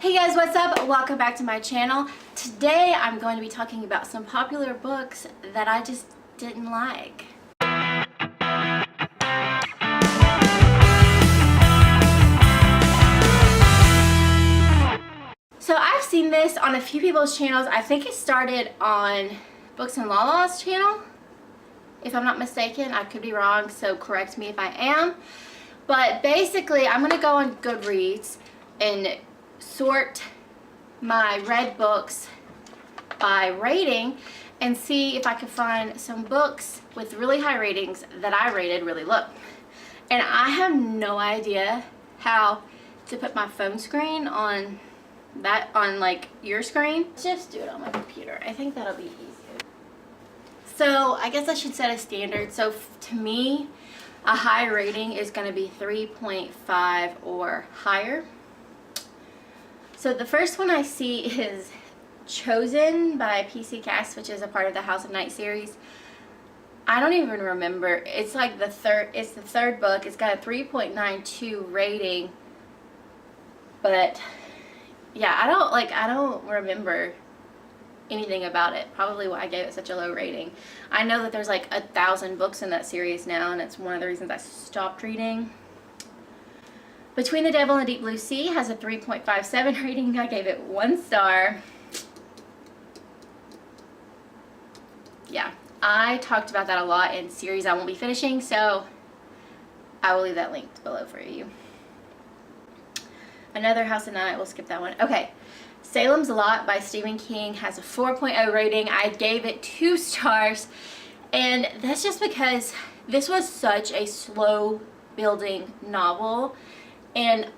Hey guys, what's up? Welcome back to my channel. Today I'm going to be talking about some popular books that I just didn't like. So I've seen this on a few people's channels. I think it started on Books and Lala's channel, if I'm not mistaken. I could be wrong, so correct me if I am. But basically, I'm going to go on Goodreads and sort my read books by rating and see if I could find some books with really high ratings that I rated really low. And I have no idea how to put my phone screen on that, on like your screen. Just do it on my computer. I think that'll be easier. So I guess I should set a standard. So to me, a high rating is going to be 3.5 or higher. So the first one I see is Chosen by PC Cast, which is a part of the House of Night series. I don't even remember. It's like the third book. It's got a 3.92 rating. But yeah, I don't remember anything about it. Probably why I gave it such a low rating. I know that there's like 1,000 books in that series now, and it's one of the reasons I stopped reading. Between the Devil and the Deep Blue Sea has a 3.57 rating. I gave it 1 star. Yeah, I talked about that a lot in series I won't be finishing, so I will leave that linked below for you. Another House of Night, we'll skip that one. Okay, Salem's Lot by Stephen King has a 4.0 rating. I gave it 2 stars, and that's just because this was such a slow building novel. And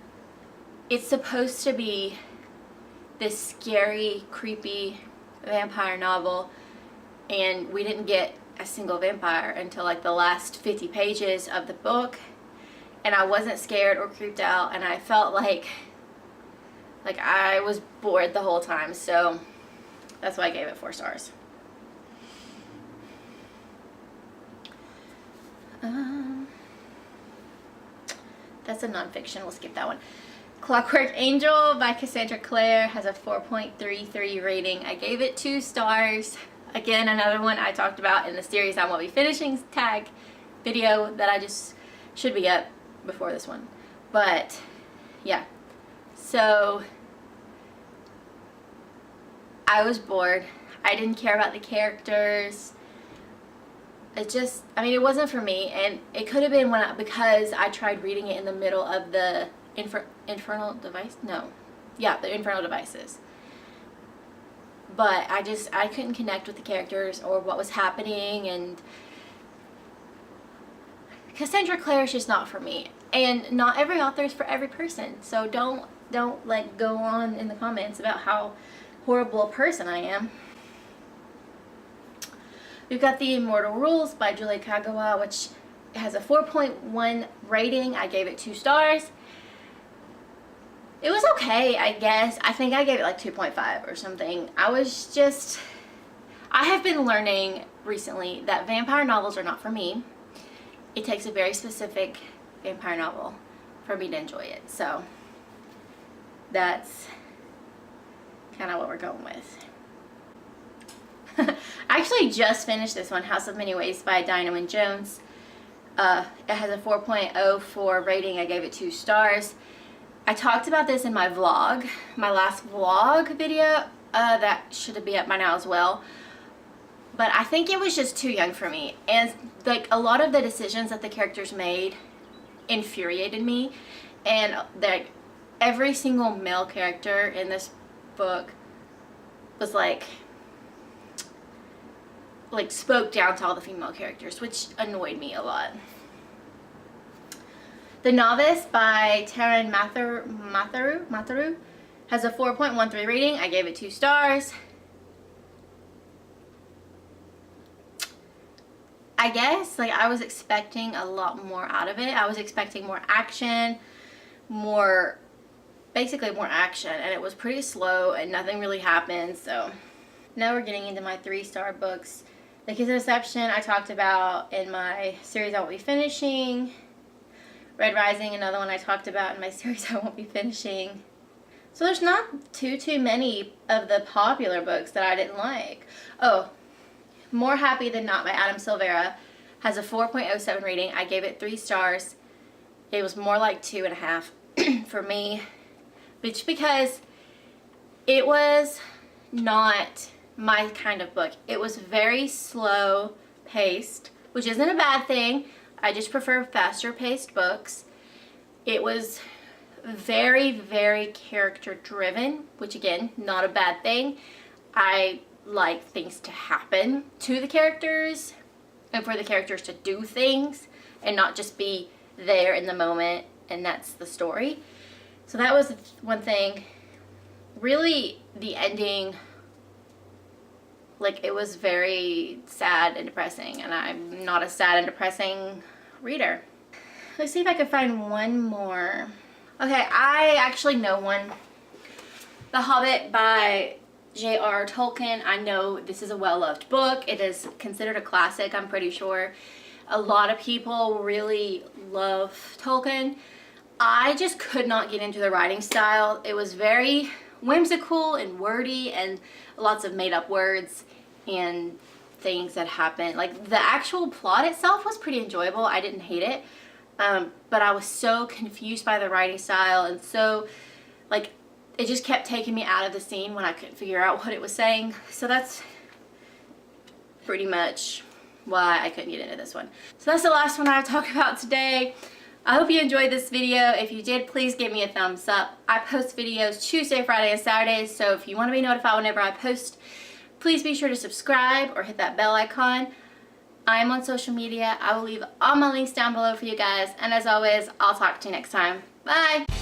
it's supposed to be this scary, creepy vampire novel, and we didn't get a single vampire until like the last 50 pages of the book, and I wasn't scared or creeped out, and I felt like I was bored the whole time, so that's why I gave it 4 stars. That's a nonfiction. We'll skip that one. Clockwork Angel by Cassandra Clare has a 4.33 rating. I gave it 2 stars. Again, another one I talked about in the series I won't be finishing tag video that I just should be up before this one. But yeah, so I was bored. I didn't care about the characters. It wasn't for me, and it could have been because I tried reading it in the middle of the Infernal Device? No. Yeah, the Infernal Devices. But I couldn't connect with the characters or what was happening, and Cassandra Clare is just not for me. And not every author is for every person, so don't like go on in the comments about how horrible a person I am. We've got The Immortal Rules by Julie Kagawa, which has a 4.1 rating. I gave it 2 stars. It was okay, I guess. I think I gave it like 2.5 or something. I have been learning recently that vampire novels are not for me. It takes a very specific vampire novel for me to enjoy it. So that's kind of what we're going with. I actually just finished this one, House of Many Ways by Dinah Wynne Jones. It has a 4.04 rating. I gave it 2 stars. I talked about this in my vlog, my last vlog video. That should be up by now as well. But I think it was just too young for me. And like a lot of the decisions that the characters made infuriated me. And like every single male character in this book was like spoke down to all the female characters, which annoyed me a lot. The Novice by Taryn Matharu has a 4.13 rating. I gave it 2 stars. I guess I was expecting a lot more out of it. I was expecting more action, basically more action, and it was pretty slow and nothing really happened. So now we're getting into my 3-star books. The Kiss of Deception I talked about in my series I won't be finishing. Red Rising, another one I talked about in my series I won't be finishing. So there's not too many of the popular books that I didn't like. Oh, More Happy Than Not by Adam Silvera has a 4.07 rating. I gave it 3 stars. It was more like 2.5 for me, which because it was not my kind of book. It was very slow paced, which isn't a bad thing. I just prefer faster paced books. It was very, very character driven, which again, not a bad thing. I like things to happen to the characters and for the characters to do things and not just be there in the moment and that's the story. So that was one thing. Really, the ending, like, it was very sad and depressing, and I'm not a sad and depressing reader. Let's see if I can find one more. Okay, I actually know one. The Hobbit by J.R. Tolkien. I know this is a well-loved book. It is considered a classic, I'm pretty sure. A lot of people really love Tolkien. I just could not get into the writing style. It was very whimsical and wordy and lots of made-up words and things that happened. Like, the actual plot itself was pretty enjoyable. I didn't hate it. But I was so confused by the writing style, and so, like, it just kept taking me out of the scene when I couldn't figure out what it was saying. So that's pretty much why I couldn't get into this one. So that's the last one I talk about today. I hope you enjoyed this video. If you did, please give me a thumbs up. I post videos Tuesday, Friday, and Saturdays, so if you want to be notified whenever I post, please be sure to subscribe or hit that bell icon. I'm on social media. I will leave all my links down below for you guys, and as always, I'll talk to you next time. Bye!